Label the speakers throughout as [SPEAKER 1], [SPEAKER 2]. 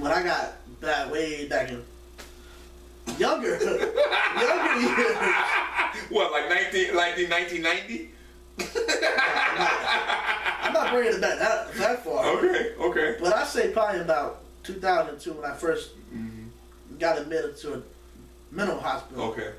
[SPEAKER 1] when I got way back in younger years.
[SPEAKER 2] What, like 1990?
[SPEAKER 1] I'm not bringing it back that far.
[SPEAKER 2] Okay.
[SPEAKER 1] But I say probably about 2002 when I first got admitted to a mental hospital.
[SPEAKER 2] Okay.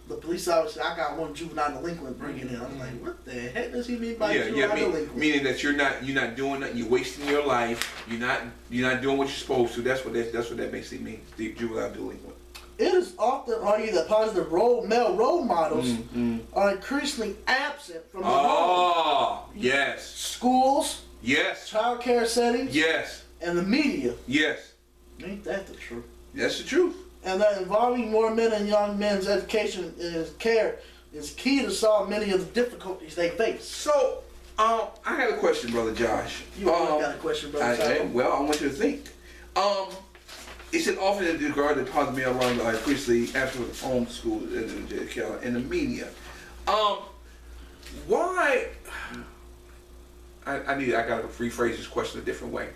[SPEAKER 1] The police officer, I got one juvenile delinquent bringing in. I'm like, what the heck does he mean by juvenile delinquent?
[SPEAKER 2] Meaning that you're not doing nothing. You're wasting your life. You're not doing what you're supposed to. That's what that basically means. The juvenile delinquent.
[SPEAKER 1] It is often argued that positive male role models are increasingly absent from the home.
[SPEAKER 2] Oh, yes.
[SPEAKER 1] Schools.
[SPEAKER 2] Yes.
[SPEAKER 1] Child care settings.
[SPEAKER 2] Yes.
[SPEAKER 1] And the media.
[SPEAKER 2] Yes.
[SPEAKER 1] Ain't that the truth?
[SPEAKER 2] That's the truth.
[SPEAKER 1] And that involving more men and young men's education and care is key to solve many of the difficulties they face.
[SPEAKER 2] So, I had a question, Brother Josh.
[SPEAKER 1] You always got a question, Brother Josh.
[SPEAKER 2] Well, I want you to think. It said often in regard to positive male role models are increasingly absent from home, school, and the media. Why? I got to rephrase this question a different way.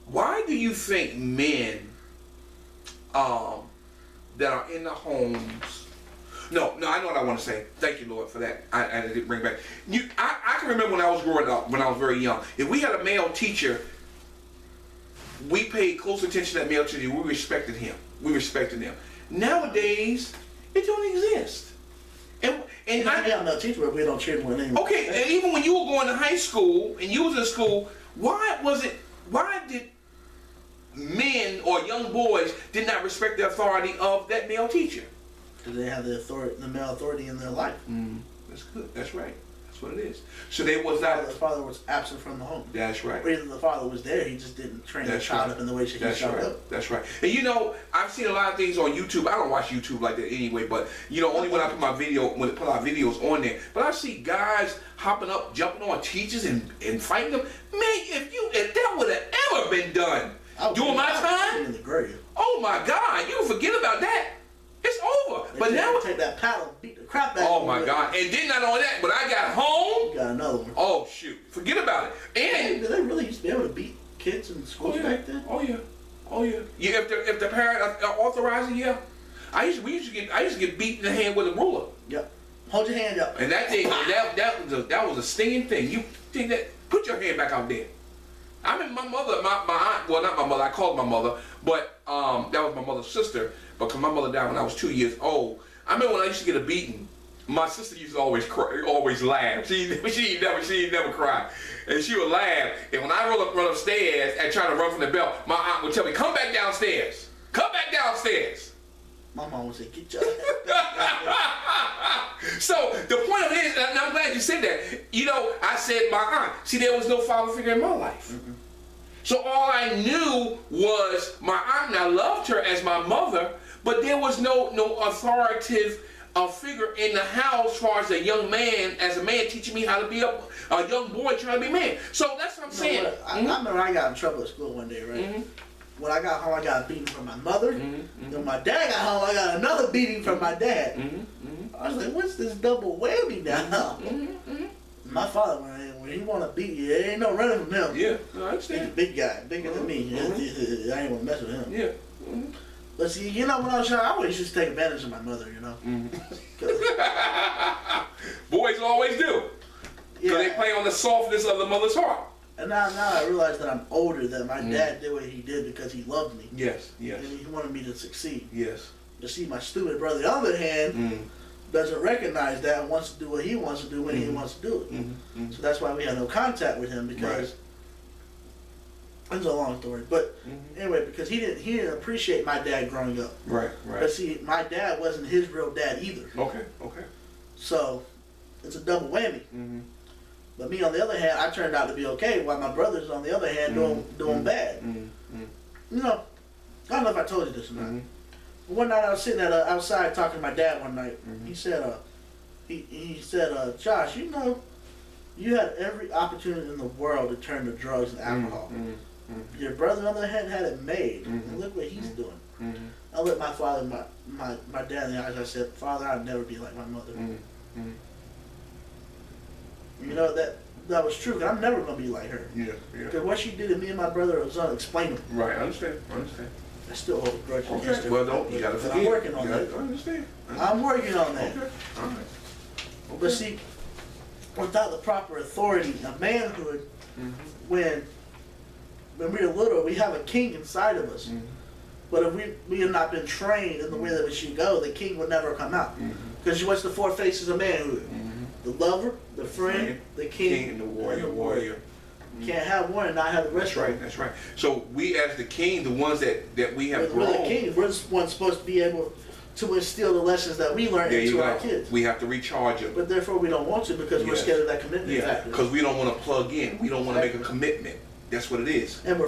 [SPEAKER 2] Why do you think men that are in the homes? No, I know what I want to say. Thank you, Lord, for that. I didn't bring back. I can remember when I was growing up, when I was very young. If we had a male teacher, we paid close attention to that male teacher. We respected him. Nowadays, it don't exist. And
[SPEAKER 1] I am no teacher, but we don't treat one anymore.
[SPEAKER 2] Okay, and even when you were going to high school and you was in school, why did men or young boys did not respect the authority of that male teacher?
[SPEAKER 1] Because they have the male authority in their life.
[SPEAKER 2] That's good. That's right. That's what it is. So they was not.
[SPEAKER 1] The father was absent from the home.
[SPEAKER 2] That's right.
[SPEAKER 1] Or either the father was there, he just didn't train the child up in the way he should up.
[SPEAKER 2] That's right. And you know, I've seen a lot of things on YouTube. I don't watch YouTube like that anyway, but you know, only when I put our videos on there. But I see guys hopping up, jumping on teachers and fighting them. Man, if that would have ever been done during my time,
[SPEAKER 1] in the grave.
[SPEAKER 2] Oh my God, you forget about that. It's over. But now
[SPEAKER 1] take that paddle, beat the crap out of
[SPEAKER 2] Oh my God! And then not only that, but I got home.
[SPEAKER 1] You got another one.
[SPEAKER 2] Oh shoot! Forget about it. And
[SPEAKER 1] did they really used to be able to beat kids in schools back then?
[SPEAKER 2] Oh yeah. Yeah, if the parent authorized it, yeah. I used to get beat in the hand with a ruler.
[SPEAKER 1] Yep. Hold your hand up.
[SPEAKER 2] And that was a stinging thing. You think that? Put your hand back out there. I mean, my mother, my aunt. Well, not my mother. I called my mother, but that was my mother's sister. Because my mother died when I was 2 years old. I remember when I used to get a beating, my sister used to always cry, always laugh. She never cried, and she would laugh. And when I run upstairs and try to run from the belt, my aunt would tell me, "Come back downstairs. Come back downstairs."
[SPEAKER 1] My mom would say, "Get your."
[SPEAKER 2] So the point of it is, and I'm glad you said that. You know, I said my aunt. See, there was no father figure in my life. So all I knew was my aunt, and I loved her as my mother, but there was no authoritative figure in the house as far as a young man, as a man teaching me how to be a young boy trying to be a man. So that's what I'm saying.
[SPEAKER 1] I remember I got in trouble at school one day, right? When I got home, I got a beating from my mother. When my dad got home, I got another beating from my dad. I was like, what's this double whammy now? My father, when he want to beat you, there ain't no running from him.
[SPEAKER 2] Yeah, I understand.
[SPEAKER 1] He's a big guy, bigger than me. I ain't want to mess with him.
[SPEAKER 2] Yeah.
[SPEAKER 1] But see, you know, when I was young, I always used to take advantage of my mother, you know.
[SPEAKER 2] Boys always do. Because they play on the softness of the mother's heart.
[SPEAKER 1] And now I realize that I'm older, that my dad did what he did because he loved me.
[SPEAKER 2] Yes.
[SPEAKER 1] And he wanted me to succeed.
[SPEAKER 2] Yes.
[SPEAKER 1] To see my stupid brother, on the other hand, doesn't recognize that and wants to do what he wants to do when he wants to do it. So that's why we had no contact with him, because it's a long story. But anyway, because he didn't appreciate my dad growing up.
[SPEAKER 2] Right.
[SPEAKER 1] But see, my dad wasn't his real dad either.
[SPEAKER 2] Okay.
[SPEAKER 1] So it's a double whammy. But me, on the other hand, I turned out to be okay, while my brothers, on the other hand, doing bad. You know, I don't know if I told you this or not. One night I was sitting outside talking to my dad one night. He said, he said, Josh, you know, you had every opportunity in the world to turn to drugs and alcohol. Your brother, on the other hand, had it made. And look what he's doing. I looked my father, my dad in the eyes. I said, Father, I'd never be like my mother. You know, that was true. 'Cause I'm never gonna be like her.
[SPEAKER 2] Yeah, yeah.
[SPEAKER 1] Because what she did to me and my brother was unexplainable.
[SPEAKER 2] Right, I understand. I understand.
[SPEAKER 1] I still hold a grudge against
[SPEAKER 2] Okay.
[SPEAKER 1] her.
[SPEAKER 2] Well, don't you gotta
[SPEAKER 1] But
[SPEAKER 2] forgive.
[SPEAKER 1] I'm working on that.
[SPEAKER 2] I understand.
[SPEAKER 1] I'm working on that.
[SPEAKER 2] Okay. All right.
[SPEAKER 1] But see, without the proper authority of manhood,
[SPEAKER 2] Mm-hmm.
[SPEAKER 1] when we're little, we have a king inside of us.
[SPEAKER 2] Mm-hmm.
[SPEAKER 1] But if we have not been trained in the way that we should go, the king will never come out. Because what's the four faces of manhood?
[SPEAKER 2] Mm-hmm.
[SPEAKER 1] The lover, the friend, the king,
[SPEAKER 2] and the warrior.
[SPEAKER 1] You can't have one and not have the rest
[SPEAKER 2] That's
[SPEAKER 1] of
[SPEAKER 2] right.
[SPEAKER 1] them.
[SPEAKER 2] That's right. So we, as the king, the ones that we have
[SPEAKER 1] We're the
[SPEAKER 2] grown.
[SPEAKER 1] king. We're the ones supposed to be able to instill the lessons that we learned
[SPEAKER 2] There you
[SPEAKER 1] into our
[SPEAKER 2] go.
[SPEAKER 1] kids.
[SPEAKER 2] We have to recharge them.
[SPEAKER 1] But therefore we don't want to because we're
[SPEAKER 2] Yes.
[SPEAKER 1] scared of that commitment
[SPEAKER 2] Yeah,
[SPEAKER 1] factor.
[SPEAKER 2] because we don't want to plug in. We don't want to make a commitment. That's what it is.
[SPEAKER 1] And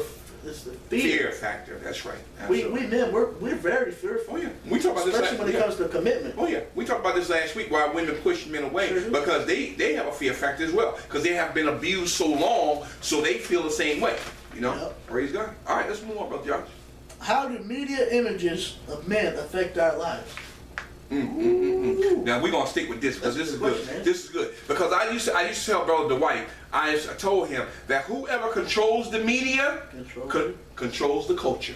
[SPEAKER 1] it's the
[SPEAKER 2] Fear factor. That's right.
[SPEAKER 1] We
[SPEAKER 2] Absolutely.
[SPEAKER 1] men, we're very fearful.
[SPEAKER 2] Oh yeah, we talked about this.
[SPEAKER 1] Especially when it
[SPEAKER 2] yeah.
[SPEAKER 1] comes to commitment.
[SPEAKER 2] Oh yeah, we talked about this last week. Why women push men away
[SPEAKER 1] Sure do.
[SPEAKER 2] because they have a fear factor as well because they have been abused so long, so they feel the same way. You know,
[SPEAKER 1] Yep.
[SPEAKER 2] Praise God. All right, let's move on, brother Josh.
[SPEAKER 1] How do media images of men affect our lives?
[SPEAKER 2] Now we're gonna stick with this because
[SPEAKER 1] That's
[SPEAKER 2] this
[SPEAKER 1] a
[SPEAKER 2] is
[SPEAKER 1] good
[SPEAKER 2] good.
[SPEAKER 1] question, man.
[SPEAKER 2] This is good because I used to tell brother Dwight. I told him that whoever controls the media controls the culture.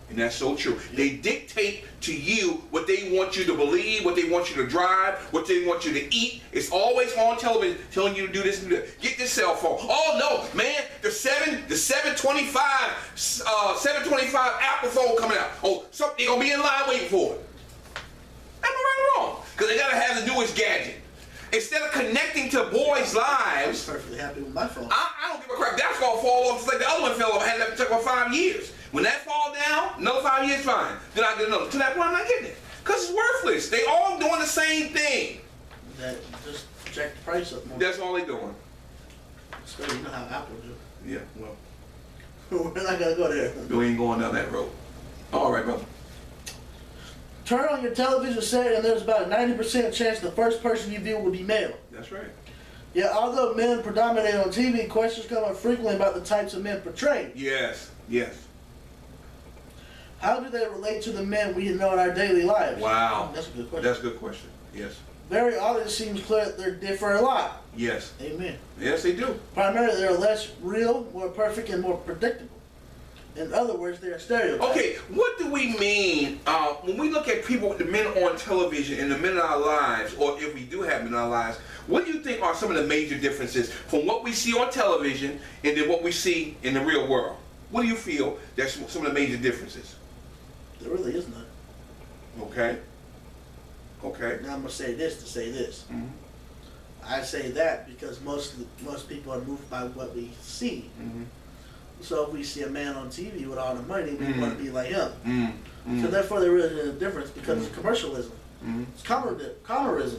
[SPEAKER 2] And that's so true. They dictate to you what they want you to believe, what they want you to drive, what they want you to eat. It's always on television telling you to do this and do that. Get this cell phone. Oh no, man, the 725 Apple phone coming out. Oh, they're gonna be in line waiting for it. Am I right or wrong? Because they gotta have the newest gadget. Instead of connecting to boys'
[SPEAKER 1] I'm
[SPEAKER 2] lives,
[SPEAKER 1] perfectly happy with my phone.
[SPEAKER 2] I don't give a crap. That's gonna fall off just like the other one fell off. I had that took about 5 years. When that fall down, another 5 years, fine. Then I get another. To that point, I'm not getting it. Because it's worthless. They all doing the same thing.
[SPEAKER 1] That just jack the price up more.
[SPEAKER 2] That's all they doing.
[SPEAKER 1] So you know how Apple do.
[SPEAKER 2] Yeah, well,
[SPEAKER 1] We're not gonna go there.
[SPEAKER 2] we ain't going down that road. All right, brother.
[SPEAKER 1] Turn on your television set and there's about a 90% chance the first person you view will be male.
[SPEAKER 2] That's right.
[SPEAKER 1] Yet although men predominate on TV, questions come up frequently about the types of men portrayed.
[SPEAKER 2] Yes, yes.
[SPEAKER 1] How do they relate to the men we know in our daily lives?
[SPEAKER 2] Wow.
[SPEAKER 1] That's a good question.
[SPEAKER 2] That's a good question. Yes.
[SPEAKER 1] Very often it seems clear that they differ a lot.
[SPEAKER 2] Yes.
[SPEAKER 1] Amen.
[SPEAKER 2] Yes, they do.
[SPEAKER 1] Primarily they're less real, more perfect, and more predictable. In other words, they're stereotypes.
[SPEAKER 2] Okay, what do we mean when we look at people, the men on television and the men in our lives, or if we do have men in our lives, what do you think are some of the major differences from what we see on television and then what we see in the real world? What do you feel that's some of the major differences?
[SPEAKER 1] There really is none.
[SPEAKER 2] Okay. Okay.
[SPEAKER 1] Now I'm gonna say this to say this.
[SPEAKER 2] Mhm.
[SPEAKER 1] I say that because most people are moved by what we see.
[SPEAKER 2] Mhm.
[SPEAKER 1] So if we see a man on TV with all the money, we want to be like him.
[SPEAKER 2] Mm.
[SPEAKER 1] So therefore, there really is a difference because it's commercialism.
[SPEAKER 2] Mm.
[SPEAKER 1] It's commerism.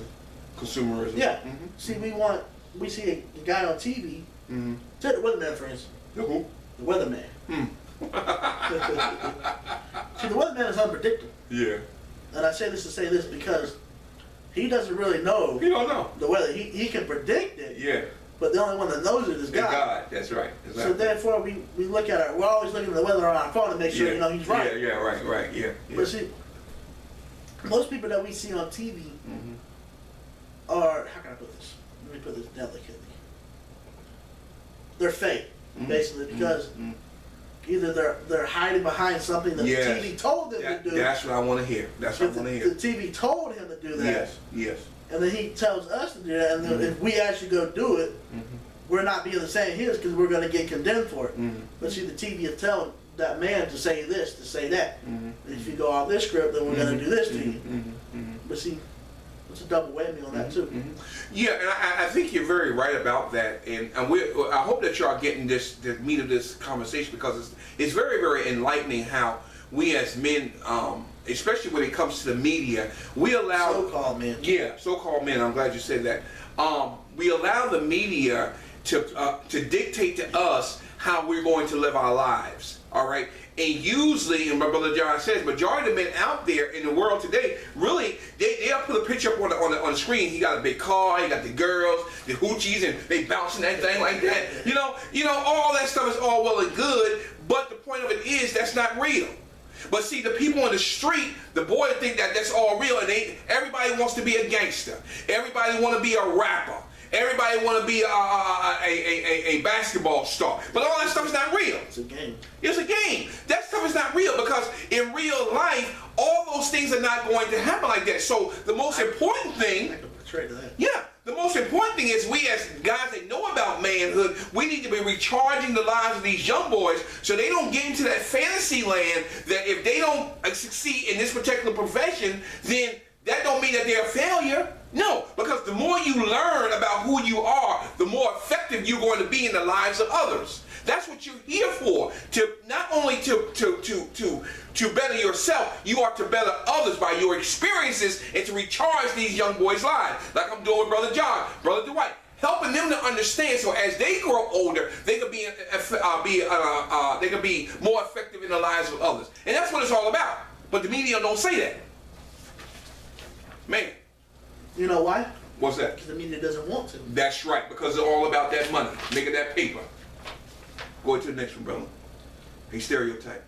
[SPEAKER 2] Consumerism.
[SPEAKER 1] Yeah.
[SPEAKER 2] Mhm.
[SPEAKER 1] See, we see a guy on TV.
[SPEAKER 2] Mhm.
[SPEAKER 1] Take the weatherman, for instance.
[SPEAKER 2] The who?
[SPEAKER 1] The weatherman.
[SPEAKER 2] Hmm.
[SPEAKER 1] See, the weatherman is unpredictable.
[SPEAKER 2] Yeah.
[SPEAKER 1] And I say this to say this because he doesn't really know
[SPEAKER 2] You don't know.
[SPEAKER 1] the weather. He can predict it,
[SPEAKER 2] Yeah.
[SPEAKER 1] but the only one that knows it is
[SPEAKER 2] It's
[SPEAKER 1] God.
[SPEAKER 2] God. That's right.
[SPEAKER 1] So
[SPEAKER 2] Exactly.
[SPEAKER 1] therefore, we look at we're always looking at the weather on our phone to make sure he's right.
[SPEAKER 2] Yeah. Right. Yeah.
[SPEAKER 1] But see, most people that we see on TV
[SPEAKER 2] Mhm.
[SPEAKER 1] are, how can I put this? Let me put this delicately. They're fake, basically, because either they're hiding behind something that
[SPEAKER 2] Yes.
[SPEAKER 1] the TV told them to do.
[SPEAKER 2] That's what I want to hear. That's what I want to
[SPEAKER 1] The
[SPEAKER 2] hear.
[SPEAKER 1] TV told him to do that,
[SPEAKER 2] Yes.
[SPEAKER 1] and then he tells us to do that, and then if we actually go do it, we're not being the same his because we're going to get condemned for it. But see, the TV is telling that man to say this, to say that. And if you go off this script, then we're going to do this to you. But see, it's a double whammy on that too.
[SPEAKER 2] Yeah, and I think you're very right about that, and I hope that y'all getting the meat of this conversation because it's very, very enlightening how we as men, especially when it comes to the media, we allow
[SPEAKER 1] So-called men.
[SPEAKER 2] Yeah, so-called men. I'm glad you said that. We allow the media to dictate to us how we're going to live our lives. All right. And usually, and my brother John says, majority of the men out there in the world today, really, they'll put a picture up on the screen. He got a big car, he got the girls, the hoochies, and they bouncing that thing like that. You know, all that stuff is all well and good, but the point of it is that's not real. But see, the people on the street, the boys think that that's all real, and everybody wants to be a gangster. Everybody want to be a rapper. Everybody want to be a basketball star. But all that stuff is not real.
[SPEAKER 1] It's a game.
[SPEAKER 2] It's a game. That stuff is not real because in real life, all those things are not going to happen like that. So the most important thing,
[SPEAKER 1] I can portray to that.
[SPEAKER 2] yeah, the most important thing is we as guys that know about manhood, we need to be recharging the lives of these young boys so they don't get into that fantasy land that if they don't succeed in this particular profession, then that don't mean that they're a failure. No, because the more you learn about who you are, the more effective you're going to be in the lives of others. That's what you're here for. To not only to better yourself, you are to better others by your experiences and to recharge these young boys' lives. Like I'm doing with Brother John, Brother Dwight, helping them to understand so as they grow older, they can be more effective in the lives of others. And that's what it's all about. But the media don't say that. Man.
[SPEAKER 1] You know why?
[SPEAKER 2] What's that?
[SPEAKER 1] Because the media doesn't want to.
[SPEAKER 2] That's right, because it's all about that money, making that paper. Go to the next one, brother. A stereotype.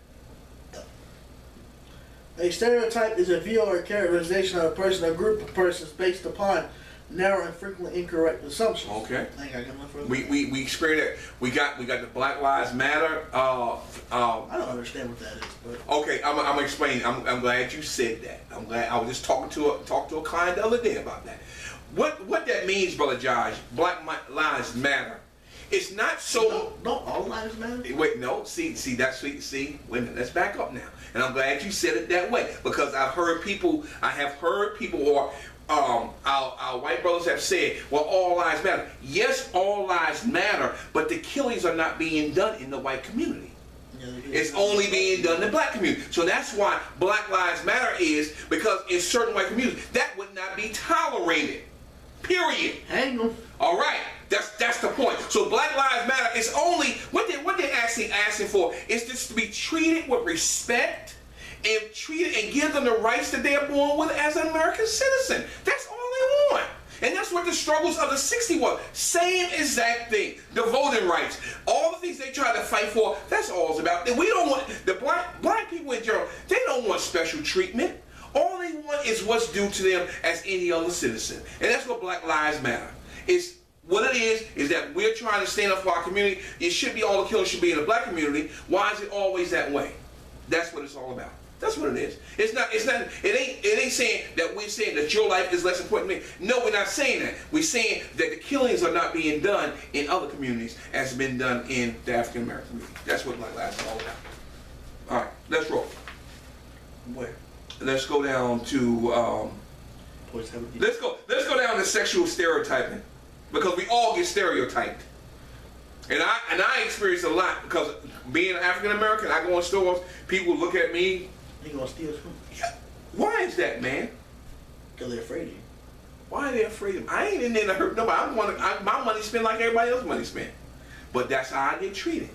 [SPEAKER 1] A stereotype is a view or characterization of a person or group of persons based upon narrow and frequently incorrect assumptions.
[SPEAKER 2] Okay.
[SPEAKER 1] I think I got enough for that.
[SPEAKER 2] We experienced that. We got the Black Lives Matter.
[SPEAKER 1] I don't understand what that is, but
[SPEAKER 2] Okay, I'm explaining. I'm glad you said that. I'm glad. I was just talking to a client the other day about that. What that means, Brother Josh? Black Lives Matter. It's not so.
[SPEAKER 1] Don't all lives matter?
[SPEAKER 2] Wait, no. See, that's see. Wait a minute. Let's back up now. And I'm glad you said it that way because I have heard people, or our white brothers have said, well, all lives matter. Yes, all lives matter, but the killings are not being done in the white community.
[SPEAKER 1] Yeah,
[SPEAKER 2] It's only being done in the black community. So that's why Black Lives Matter is because in certain white communities that would not be tolerated. Period.
[SPEAKER 1] hang them.
[SPEAKER 2] All right, that's the point. So Black Lives Matter is only what they're actually asking for is just to be treated with respect and treated and give them the rights that they are born with as an American citizen. That's all they want. And that's what the struggles of the 60s was. Same exact thing. The voting rights. All the things they try to fight for, that's all it's about. We don't want, the black people in general, they don't want special treatment. All they want is what's due to them as any other citizen. And that's what Black Lives Matter. It's what it is that we're trying to stand up for our community. It should be all the killings should be in the black community. Why is it always that way? That's what it's all about. That's what it is. It ain't saying that we're saying that your life is less important to me. No, we're not saying that. We're saying that the killings are not being done in other communities as has been done in the African American community. That's what Black Lives is all about. All right, let's roll.
[SPEAKER 1] Where?
[SPEAKER 2] Let's go down to let's go down to sexual stereotyping because we all get stereotyped. And I experience a lot because being African American, I go in stores, people look at me.
[SPEAKER 1] You gonna steal something?
[SPEAKER 2] Yeah. Why is that, man?
[SPEAKER 1] Because they're afraid of you.
[SPEAKER 2] Why are they afraid of me? I ain't in there to hurt nobody. My money spent like everybody else's money spent. But that's how I get treated.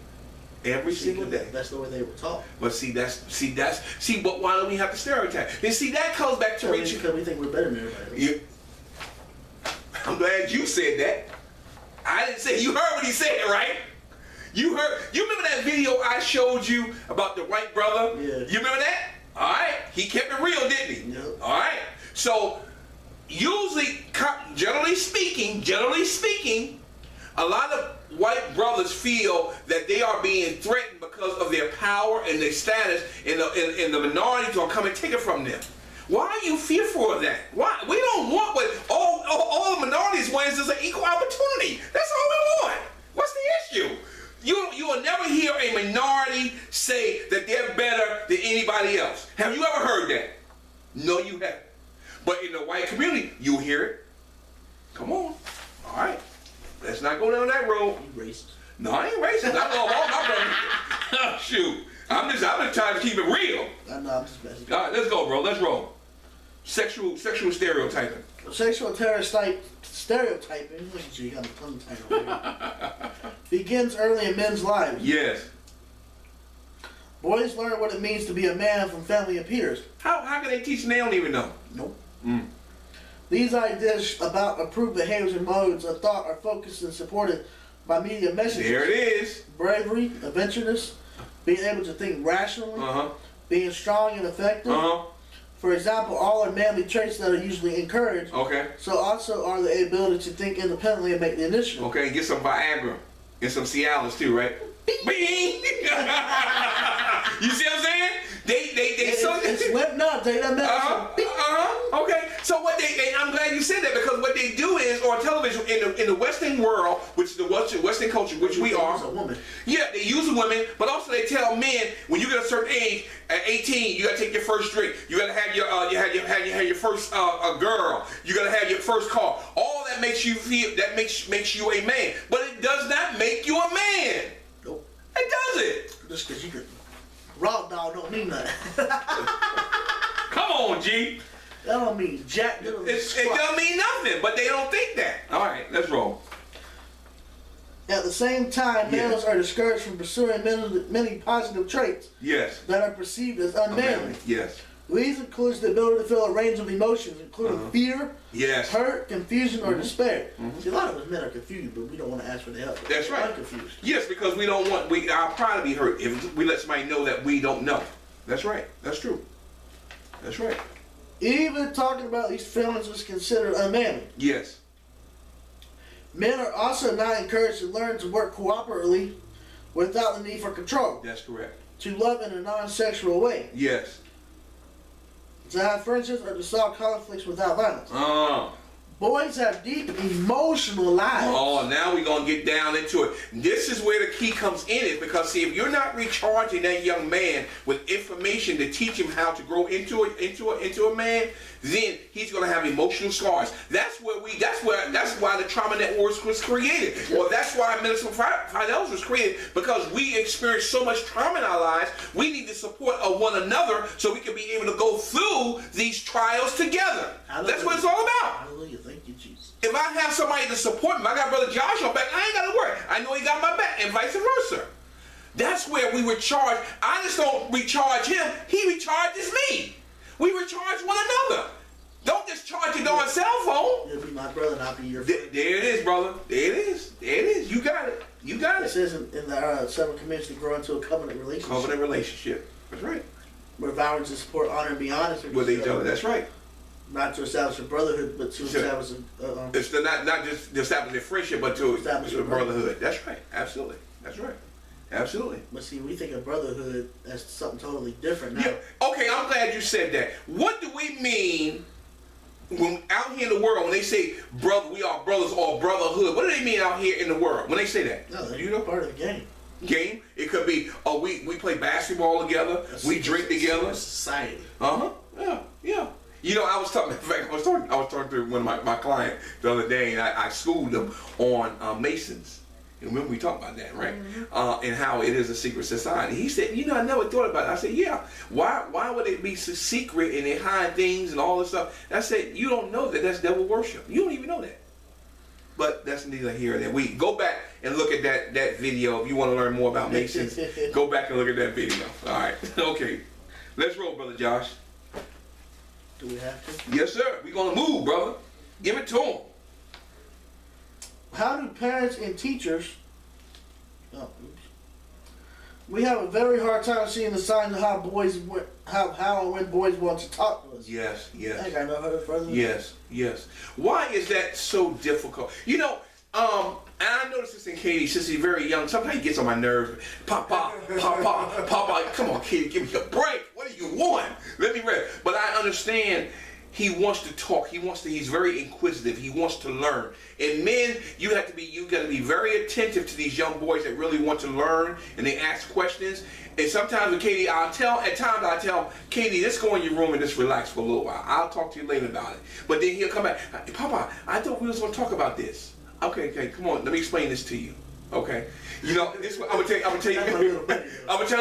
[SPEAKER 2] Every single day.
[SPEAKER 1] That's the way they were taught.
[SPEAKER 2] But but why do we have to stereotype? And see, that comes back to
[SPEAKER 1] Because we think we're better than everybody.
[SPEAKER 2] I'm glad you said that. I didn't say, you heard what he said, right? You remember that video I showed you about the white brother?
[SPEAKER 1] Yeah.
[SPEAKER 2] You remember that? All right. He kept it real, didn't he?
[SPEAKER 1] Yep.
[SPEAKER 2] All right. So, usually, generally speaking, a lot of white brothers feel that they are being threatened because of their power and their status, and the minorities are coming and take it from them. Why are you fearful of that? Why? We don't want what all the minorities want is an equal opportunity. That's all we want. What's the issue? You will never hear a minority say that they're better than anybody else. Have you ever heard that? No, you haven't. But in the white community, you'll hear it. Come on. All right. Let's not go down that road.
[SPEAKER 1] You racist.
[SPEAKER 2] No, I ain't racist. I love all my brothers. Shoot. I'm just trying to keep it real.
[SPEAKER 1] I know, I'm just messing.
[SPEAKER 2] All right, let's go, bro. Let's roll. Sexual stereotyping.
[SPEAKER 1] Sexual stereotyping, look at you got a tongue tied over here, begins early in men's lives.
[SPEAKER 2] Yes.
[SPEAKER 1] Boys learn what it means to be a man from family and peers.
[SPEAKER 2] How can they teach and they don't even know?
[SPEAKER 1] Nope.
[SPEAKER 2] Mm.
[SPEAKER 1] These ideas about approved behaviors and modes of thought are focused and supported by media messages.
[SPEAKER 2] There it is.
[SPEAKER 1] Bravery, adventureness, being able to think rationally,
[SPEAKER 2] Uh-huh.
[SPEAKER 1] being strong and effective,
[SPEAKER 2] Uh-huh.
[SPEAKER 1] For example, all are manly traits that are usually encouraged.
[SPEAKER 2] Okay.
[SPEAKER 1] So also are the ability to think independently and make the initiative.
[SPEAKER 2] Okay, get some Viagra and some Cialis too, right? Bing! You see what I'm saying?
[SPEAKER 1] It's limp now. Take that medicine.
[SPEAKER 2] Okay. So what I'm glad you said that, because what they do is on television in the Western world, which is the Western culture, which we are.
[SPEAKER 1] Use a woman.
[SPEAKER 2] Yeah, they use women, but also they tell men when you get a certain age, at 18, you gotta take your first drink. You gotta have your first girl. You gotta have your first car. All that makes you feel makes you a man, but it does not make you a man.
[SPEAKER 1] Nope.
[SPEAKER 2] It doesn't.
[SPEAKER 1] Just because you could raw dog don't mean nothing.
[SPEAKER 2] Come on, G.
[SPEAKER 1] That don't mean jack.
[SPEAKER 2] It don't mean nothing, but they don't think that. All right, let's roll.
[SPEAKER 1] At the same time, males are discouraged from pursuing many positive traits
[SPEAKER 2] Yes.
[SPEAKER 1] that are perceived as unmanly.
[SPEAKER 2] Yes.
[SPEAKER 1] These includes the ability to feel a range of emotions, including fear,
[SPEAKER 2] Yes.
[SPEAKER 1] hurt, confusion, or despair. See, a lot of us men are confused, but we don't want to ask for the help.
[SPEAKER 2] That's right.
[SPEAKER 1] I'm confused.
[SPEAKER 2] Yes, because we don't want our pride to be hurt if we let somebody know that we don't know. That's right. That's true. That's right.
[SPEAKER 1] Even talking about these feelings is considered unmanly.
[SPEAKER 2] Yes.
[SPEAKER 1] Men are also not encouraged to learn to work cooperatively without the need for control,
[SPEAKER 2] That's correct.
[SPEAKER 1] to love in a non-sexual way,
[SPEAKER 2] Yes.
[SPEAKER 1] to have friendships, or to solve conflicts without violence.
[SPEAKER 2] Oh.
[SPEAKER 1] Boys have deep emotional lives.
[SPEAKER 2] Oh, now we're going to get down into it. This is where the key comes in, is because, see, if you're not recharging that young man with information to teach him how to grow into a man, then he's going to have emotional scars. That's why the Trauma Network was created. Well, that's why Minister Fidelis was created, because we experience so much trauma in our lives. We need the support of one another so we can be able to go through these trials together. That's what it's all about.
[SPEAKER 1] Hallelujah. Thank you, Jesus.
[SPEAKER 2] If I have somebody to support me, I got Brother Josh on back, I ain't got to worry. I know he got my back, and vice versa. That's where we recharge. I just don't recharge him. He recharges me. We recharge one another. Don't just charge your darn cell phone.
[SPEAKER 1] You'll be my brother, and I'll be your friend.
[SPEAKER 2] There it is, brother. There it is. There it is. You got it. You got
[SPEAKER 1] It
[SPEAKER 2] it.
[SPEAKER 1] says in the seven commandments to grow into a covenant relationship.
[SPEAKER 2] Covenant relationship. That's right.
[SPEAKER 1] We're vowing to support, honor, and be honest
[SPEAKER 2] With each other. That's right.
[SPEAKER 1] Not to establish a brotherhood, but to establish a...
[SPEAKER 2] It's not just to establish a friendship, but to establish a brotherhood. That's right. Absolutely. That's right. Absolutely.
[SPEAKER 1] But see, we think of brotherhood as something totally different now.
[SPEAKER 2] Yeah. Okay, I'm glad you said that. What do we mean when out here in the world, when they say brother, we are brothers or brotherhood? What do they mean out here in the world when they say that?
[SPEAKER 1] No,
[SPEAKER 2] Do you know?
[SPEAKER 1] part of the game.
[SPEAKER 2] Game? It could be, we play basketball together, we drink together.
[SPEAKER 1] Society.
[SPEAKER 2] Yeah, yeah. You know, I was talking to one of my clients the other day, and I schooled them on Masons. You remember we talked about that, right? Mm-hmm. And how it is a secret society. He said, I never thought about it. I said, yeah. Why would it be so secret and they hide things and all this stuff? And I said, you don't know that that's devil worship. You don't even know that. But that's neither here nor there. We go back and look at that video if you want to learn more about Masons. Go back and look at that video. All right. Okay. Let's roll, Brother Josh.
[SPEAKER 1] Do we have to?
[SPEAKER 2] Yes, sir. We're going to move, brother. Give it to him.
[SPEAKER 1] How do parents and teachers... Oh, oops. We have a very hard time seeing the signs of how and when boys want to talk to us.
[SPEAKER 2] Yes, yes.
[SPEAKER 1] I ain't got no further.
[SPEAKER 2] Yes, yes. Why is that so difficult? And I noticed this in Katie since he's very young. Sometimes he gets on my nerves. Papa, come on, Katie, give me a break. What do you want? Let me read. But I understand he wants to talk. He's very inquisitive. He wants to learn. And men, you got to be very attentive to these young boys that really want to learn and they ask questions. And sometimes with Katie, I tell Katie, let's go in your room and just relax for a little while. I'll talk to you later about it. But then he'll come back. Papa, I thought we was going to talk about this. Okay, come on, let me explain this to you. Okay, I'm gonna tell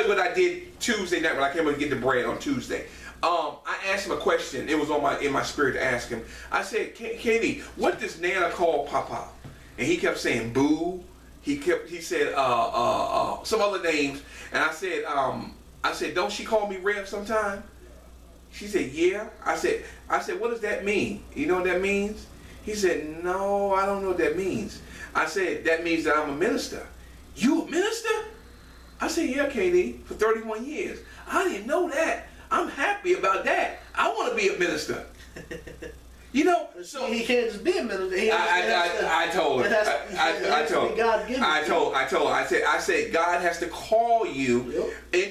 [SPEAKER 2] you what I did Tuesday night when I came over to get the bread on Tuesday. I asked him a question. It was in my spirit to ask him. I said, Katie, what does Nana call Papa? And he kept saying Boo. He said some other names. And I said, don't she call me Rev sometime? She said, yeah. I said, what does that mean? You know what that means? He said, no, I don't know what that means. I said, that means that I'm a minister. You a minister? I said, yeah, Katie, for 31 years. I didn't know that. I'm happy about that. I want to be a minister. You know, so
[SPEAKER 1] he can't just be a minister.
[SPEAKER 2] I told her. I told her. I said God has to call you.
[SPEAKER 1] Yep.